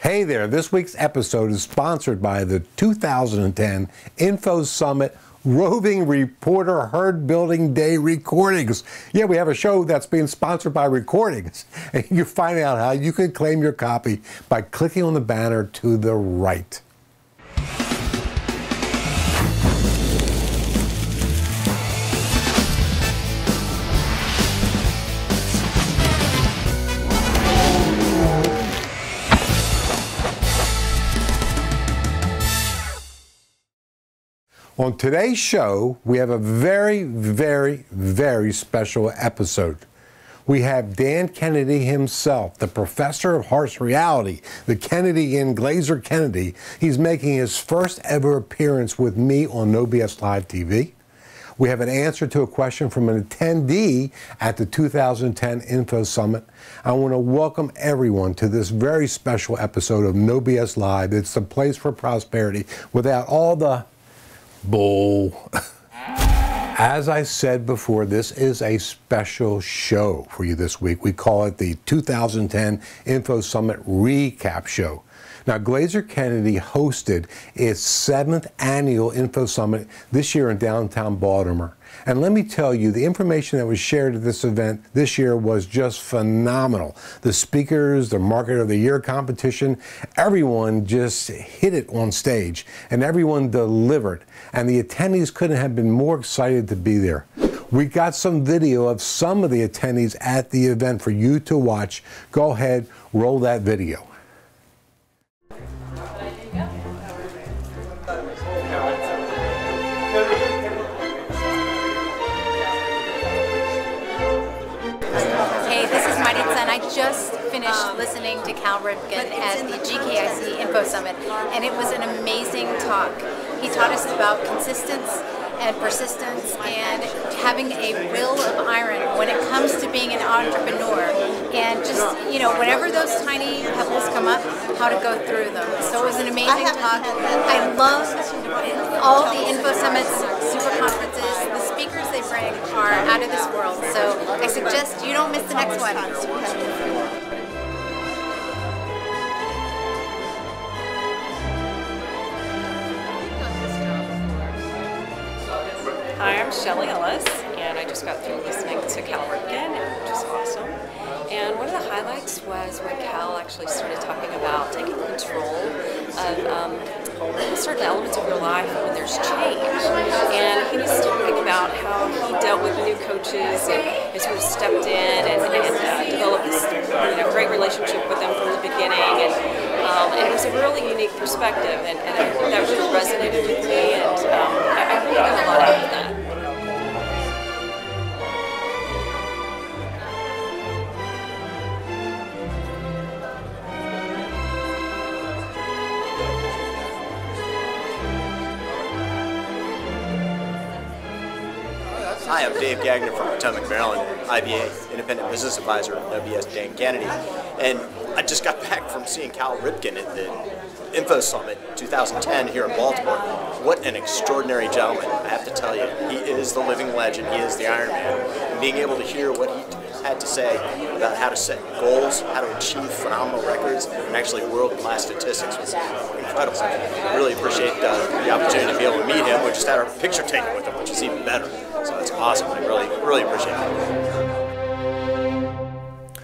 Hey there, this week's episode is sponsored by the 2010 InfoSUMMIT Roving Reporter Herd Building Day recordings. Yeah, we have a show that's being sponsored by recordings. And you find out how you can claim your copy by clicking on the banner to the right. On today's show, we have a very special episode. We have Dan Kennedy himself, the professor of harsh reality, the Kennedy in Glazer Kennedy. He's making his first ever appearance with me on No BS Live TV. We have an answer to a question from an attendee at the 2010 InfoSUMMIT. I want to welcome everyone to this very special episode of No BS Live. It's the place for prosperity without all the bull. As I said before, this is a special show for you this week. We call it the 2010 InfoSUMMIT Recap Show. Now, Glazer Kennedy hosted its 7th annual InfoSUMMIT this year in downtown Baltimore. And let me tell you, the information that was shared at this event this year was just phenomenal. The speakers, the Market of the Year competition, everyone just hit it on stage, and everyone delivered. And the attendees couldn't have been more excited to be there. We got some video of some of the attendees at the event for you to watch. Go ahead, roll that video. I just finished listening to Cal Ripken at the GKIC InfoSUMMIT, and it was an amazing talk. He taught us about consistency and persistence and having a will of iron when it comes to being an entrepreneur, and just, you know, whenever those tiny pebbles come up, how to go through them. So it was an amazing talk. I love all the InfoSUMMITs, super conferences. The speakers they bring are out of this world, so I suggest you don't miss the next one. Hi, I'm Shelly Ellis, and I just got through listening to Cal Ripken, which was awesome. And one of the highlights was when Cal actually started talking about taking control of certain elements of your life when there's change. And he was talking about how he dealt with new coaches and sort of stepped in and developed this great relationship with them from the beginning. And it was a really unique perspective, and that really resonated with me, and I really got a lot out of that. Hi, I'm Dave Gagner from Potomac, Maryland, IBA, Independent Business Advisor at WS Dan Kennedy. And I just got back from seeing Cal Ripken at the InfoSUMMIT 2010 here in Baltimore. What an extraordinary gentleman, I have to tell you. He is the living legend. He is the Iron Man. And being able to hear what he had to say about how to set goals, how to achieve phenomenal records, and actually world-class statistics was incredible. I really appreciate the opportunity to be able to meet him. We just had our picture taken with him, which is even better. So it's awesome. I really appreciate it.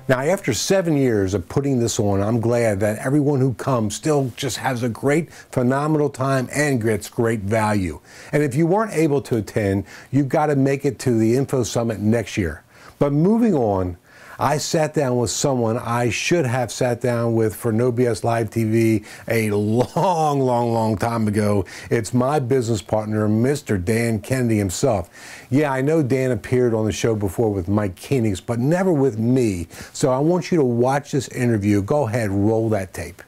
Now, after 7 years of putting this on, I'm glad that everyone who comes still just has a great, phenomenal time and gets great value. And if you weren't able to attend, you've got to make it to the InfoSUMMIT next year. But moving on, I sat down with someone I should have sat down with for No BS Live TV a long time ago. It's my business partner, Mr. Dan Kennedy himself. Yeah, I know Dan appeared on the show before with Mike Koenigs, but never with me. So I want you to watch this interview. Go ahead, roll that tape.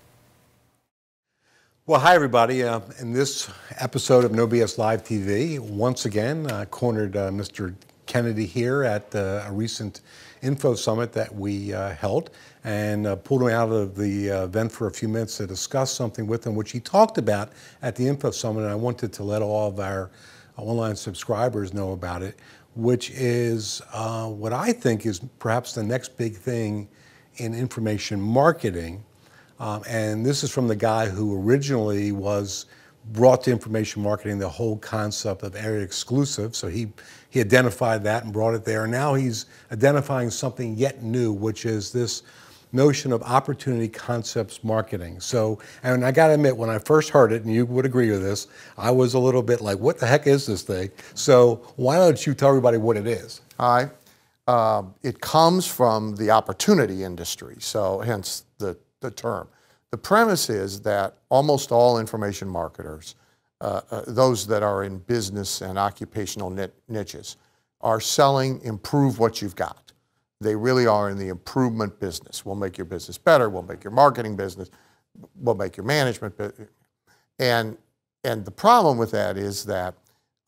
Well, hi everybody. In this episode of No BS Live TV, once again, I cornered Mr. Kennedy here at a recent InfoSUMMIT that we held, and pulled him out of the event for a few minutes to discuss something with him, which he talked about at the InfoSUMMIT, and I wanted to let all of our online subscribers know about it, which is what I think is perhaps the next big thing in information marketing And this is from the guy who originally brought to information marketing the whole concept of area exclusive. So he identified that and brought it there. And now he's identifying something yet new, which is this notion of opportunity concepts marketing. So, and I got to admit, when I first heard it, and you would agree with this, I was a little bit like, what the heck is this thing? So why don't you tell everybody what it is? All right. It comes from the opportunity industry, so hence the term. The premise is that almost all information marketers, those that are in business and occupational niches, are selling improve what you've got. They really are in the improvement business. We'll make your business better, we'll make your marketing business, we'll make your management business. And the problem with that is that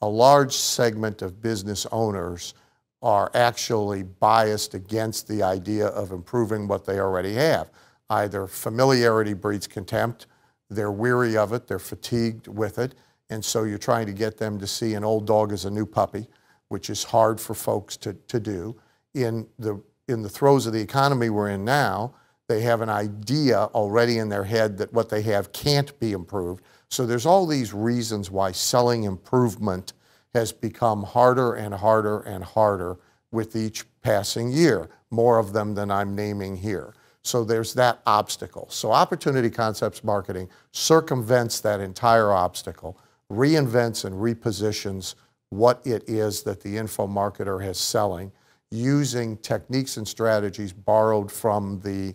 a large segment of business owners are actually biased against the idea of improving what they already have. Either familiarity breeds contempt, they're weary of it, they're fatigued with it, and so you're trying to get them to see an old dog as a new puppy, which is hard for folks to do. In the throes of the economy we're in now, they have an idea already in their head that what they have can't be improved. So there's all these reasons why selling improvement has become harder and harder and harder with each passing year, more of them than I'm naming here. So there's that obstacle. So opportunity concepts marketing circumvents that entire obstacle, reinvents and repositions what it is that the info marketer has selling, using techniques and strategies borrowed from the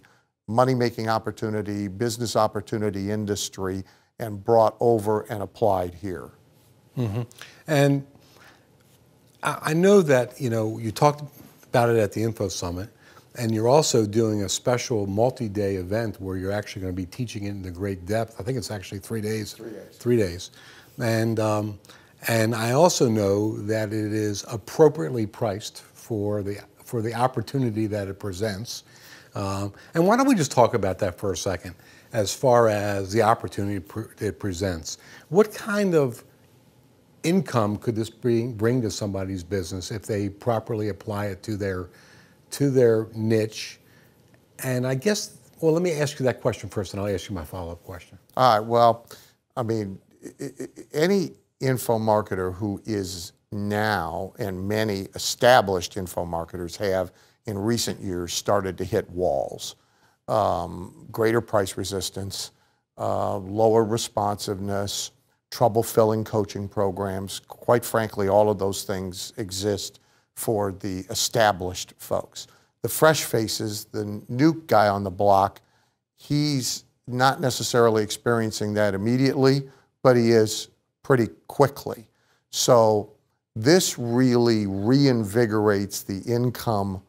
money-making opportunity, business opportunity industry, and brought over and applied here. Mm-hmm. And I know that, you talked about it at the InfoSUMMIT, and you're also doing a special multi-day event where you're actually going to be teaching it in great depth. I think it's actually 3 days. 3 days. 3 days. And I also know that it is appropriately priced for the opportunity that it presents. And why don't we just talk about that for a second, as far as the opportunity it presents. What kind of income could this bring to somebody's business if they properly apply it to their niche? And I guess, well, let me ask you that question first, and I'll ask you my follow-up question. All right, well, I mean, any info marketer who is now, and many established info marketers have in recent years started to hit walls. Greater price resistance, lower responsiveness, trouble filling coaching programs. Quite frankly, all of those things exist for the established folks. The fresh faces, the new guy on the block, he's not necessarily experiencing that immediately, but he is pretty quickly. So this really reinvigorates the income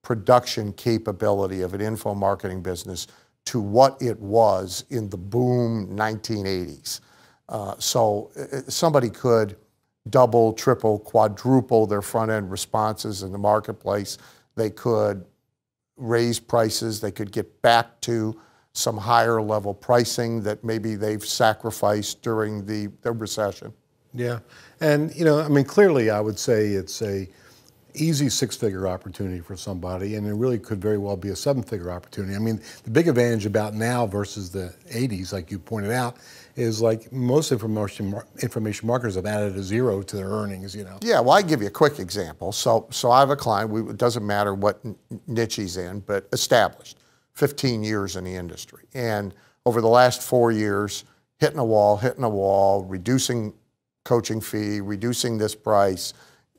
production capability of an info marketing business to what it was in the boom 1980s. So somebody could double, triple, quadruple their front-end responses in the marketplace. They could raise prices. They could get back to some higher level pricing that maybe they've sacrificed during the recession. Yeah, and I mean, clearly I would say it's a easy six-figure opportunity for somebody, and it really could very well be a seven-figure opportunity. I mean, the big advantage about now versus the 80s, like you pointed out, is like most information marketers have added a zero to their earnings, Yeah, well, I give you a quick example. So I have a client, it doesn't matter what niche he's in, but established, 15 years in the industry. And over the last 4 years, hitting a wall, reducing coaching fee, reducing this price,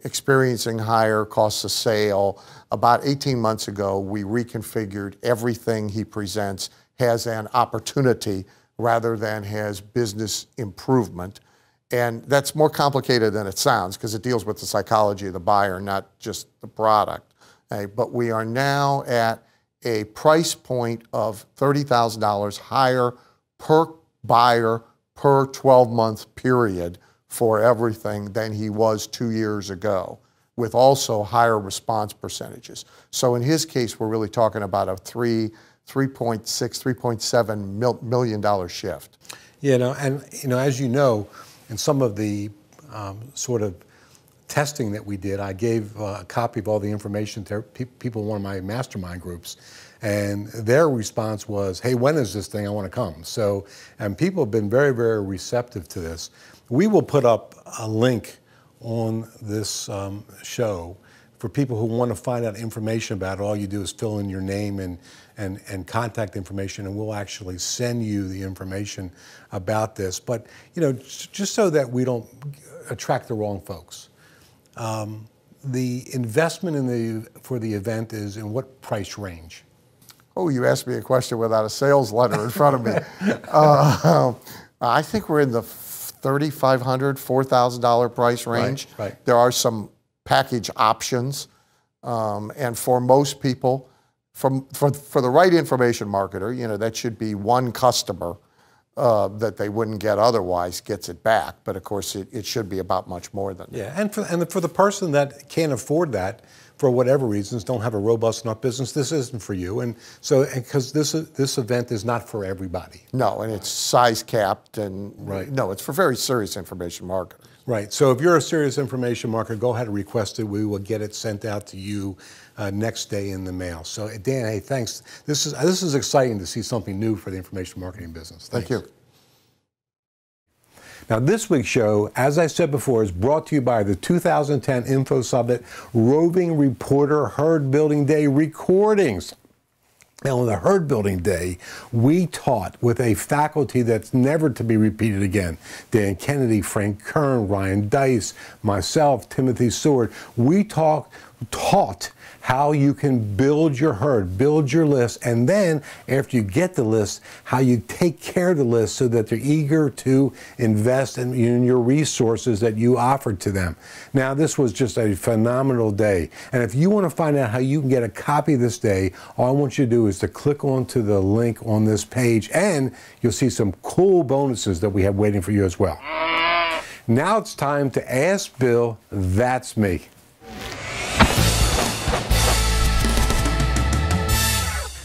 experiencing higher costs of sale. About 18 months ago, we reconfigured everything he presents has an opportunity rather than has business improvement. And that's more complicated than it sounds because it deals with the psychology of the buyer, not just the product. Okay? But we are now at a price point of $30,000 higher per buyer per 12-month period for everything than he was 2 years ago, with also higher response percentages. So in his case, we're really talking about a $3.6, $3.7 million shift. And as you know, in some of the sort of testing that we did, I gave a copy of all the information to people in one of my mastermind groups. And their response was, hey, when is this thing? I want to come. So, and people have been very, very receptive to this. We will put up a link on this show for people who want to find out information about it. All you do is fill in your name and contact information, and we'll actually send you the information about this. But, you know, just so that we don't attract the wrong folks. The investment for the event is in what price range? Oh, you asked me a question without a sales letter in front of me. I think we're in the $3,500, $4,000 price range. Right. There are some package options, and for most people, for the right information marketer, you know, that should be one customer that they wouldn't get otherwise gets it back. But of course, it should be about much more than that. Yeah, and for the person that can't afford that, for whatever reasons, don't have a robust enough business, this isn't for you. And so, because this event is not for everybody. No, and it's size capped, and right. No, it's for very serious information marketers. Right. So if you're a serious information marketer, go ahead and request it. We will get it sent out to you next day in the mail. So Dan, hey, thanks. This is exciting to see something new for the information marketing business. Thank you. Now, this week's show, as I said before, is brought to you by the 2010 InfoSUMMIT Roving Reporter Herd Building Day recordings. Now, on the herd building day, we taught with a faculty that's never to be repeated again. Dan Kennedy, Frank Kern, Ryan Dice, myself, Timothy Seward. We taught how you can build your herd, build your list, and then after you get the list, how you take care of the list so that they're eager to invest in your resources that you offered to them. Now, this was just a phenomenal day. And if you want to find out how you can get a copy of this day, all I want you to do is to click onto the link on this page, and you'll see some cool bonuses that we have waiting for you as well. Now it's time to Ask Bill, That's Me.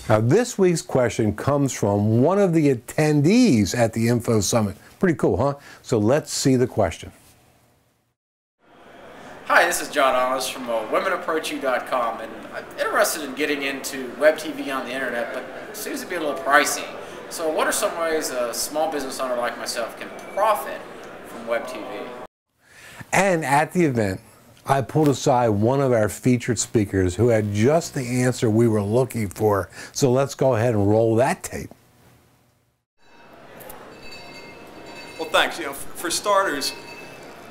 Now, this week's question comes from one of the attendees at the InfoSUMMIT. Pretty cool, huh? So let's see the question. Hi, this is John Ollis from WomenApproachYou.com, and I'm interested in getting into web TV on the internet, but it seems to be a little pricey. So what are some ways a small business owner like myself can profit from web TV? And at the event, I pulled aside one of our featured speakers who had just the answer we were looking for. So let's go ahead and roll that tape. Well, thanks. You know, for starters,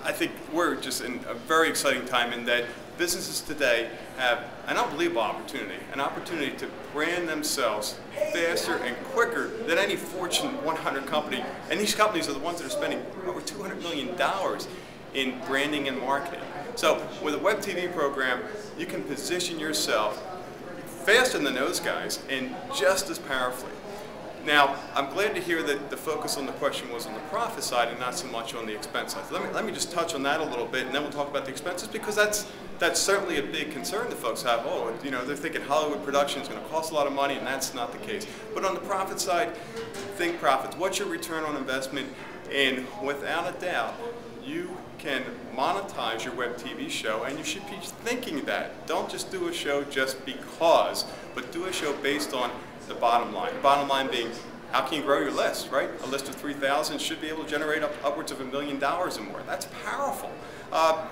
I think we're just in a very exciting time in that businesses today have an unbelievable opportunity, an opportunity to brand themselves faster and quicker than any Fortune 100 company. And these companies are the ones that are spending over $200 million in branding and marketing. So with a web TV program, you can position yourself faster than those guys and just as powerfully. Now, I'm glad to hear that the focus on the question was on the profit side and not so much on the expense side. So let me just touch on that a little bit, and then we'll talk about the expenses, because that's certainly a big concern that folks have. Oh, you know, they're thinking Hollywood production is going to cost a lot of money, and that's not the case. But on the profit side, think profits. What's your return on investment? And without a doubt, you can monetize your web TV show, and you should be thinking that. Don't just do a show just because, but do a show based on the bottom line. The bottom line being, how can you grow your list, right? A list of 3,000 should be able to generate upwards of $1 million or more. That's powerful.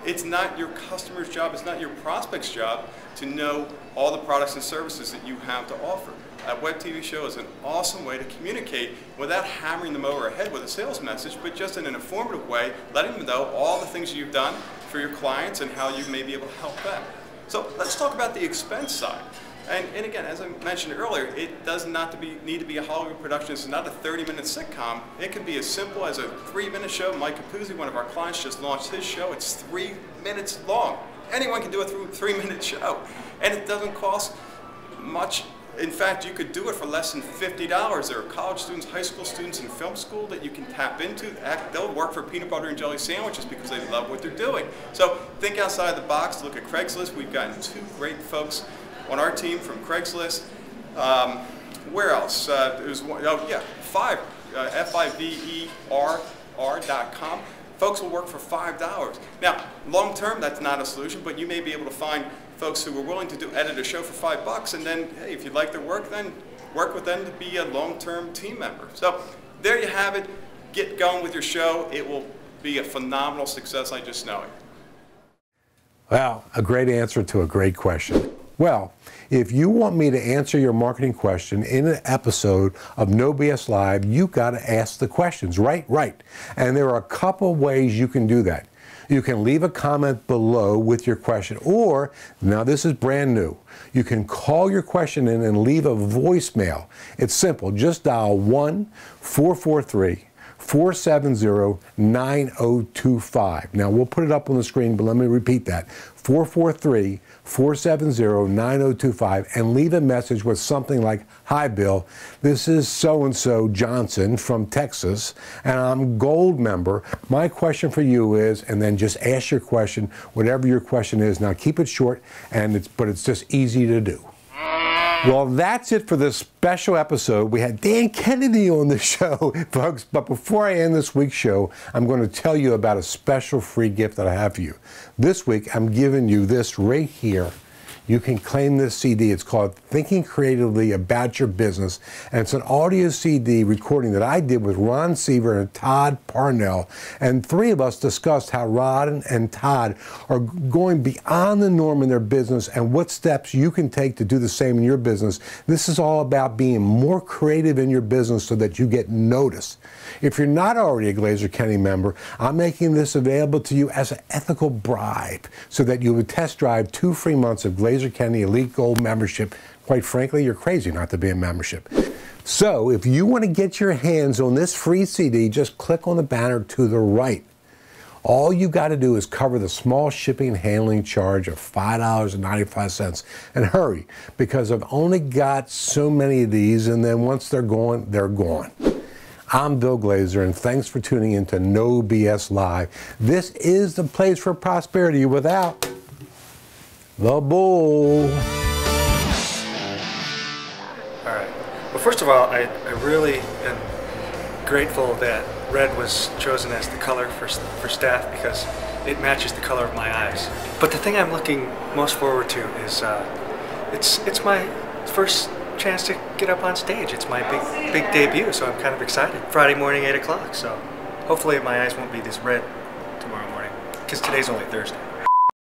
It's not your customer's job, it's not your prospect's job to know all the products and services that you have to offer. A web TV show is an awesome way to communicate without hammering them over the head with a sales message, but just in an informative way, letting them know all the things you've done for your clients and how you may be able to help them. So let's talk about the expense side. And again, as I mentioned earlier, it does not need to be a Hollywood production. It's not a 30-minute sitcom. It can be as simple as a 3-minute show. Mike Capuzzi, one of our clients, just launched his show. It's 3 minutes long. Anyone can do a 3-minute show. And it doesn't cost much. In fact, you could do it for less than $50. There are college students, high school students in film school that you can tap into. They'll work for peanut butter and jelly sandwiches because they love what they're doing. So think outside the box. Look at Craigslist. We've gotten 2 great folks on our team from Craigslist. Where else? There's one, Fiverr, Fiverr.com. Folks will work for $5. Now, long term, that's not a solution, but you may be able to find folks who are willing to edit a show for $5, and then, hey, if you like their work, then work with them to be a long-term team member. So there you have it. Get going with your show. It will be a phenomenal success, I just know it. Well, a great answer to a great question. Well, if you want me to answer your marketing question in an episode of No BS Live, you got to ask the questions, right? Right. And there are a couple ways you can do that. You can leave a comment below with your question, or, now this is brand new, you can call your question in and leave a voicemail. It's simple. Just dial 1-443-470-9025. Now, we'll put it up on the screen, but let me repeat that. 443-470-9025, and leave a message with something like, "Hi, Bill. This is so-and-so Johnson from Texas, and I'm Gold member. My question for you is," and then just ask your question, whatever your question is. Now, keep it short, but it's just easy to do. Well, that's it for this special episode. We had Dan Kennedy on the show, folks. But before I end this week's show, I'm going to tell you about a special free gift that I have for you. This week, I'm giving you this right here. You can claim this CD. It's called Thinking Creatively About Your Business. And it's an audio CD recording that I did with Ron Seaver and Todd Parnell. And three of us discussed how Ron and Todd are going beyond the norm in their business and what steps you can take to do the same in your business. This is all about being more creative in your business so that you get noticed. If you're not already a Glazer Kennedy member, I'm making this available to you as an ethical bribe so that you would test drive 2 free months of Glazer Kennedy Elite Gold membership. Quite frankly, you're crazy not to be a membership. So if you want to get your hands on this free CD, just click on the banner to the right. All you got to do is cover the small shipping and handling charge of $5.95. And hurry, because I've only got so many of these, and then once they're gone, they're gone. I'm Bill Glazer, and thanks for tuning in to No BS Live. This is the place for prosperity without the bull. All right. Well, first of all, I really am grateful that red was chosen as the color for staff because it matches the color of my eyes. But the thing I'm looking most forward to is it's my first chance to get up on stage. It's my big debut, so I'm kind of excited. Friday morning, 8 o'clock, so hopefully my eyes won't be this red tomorrow morning, because today's only Thursday.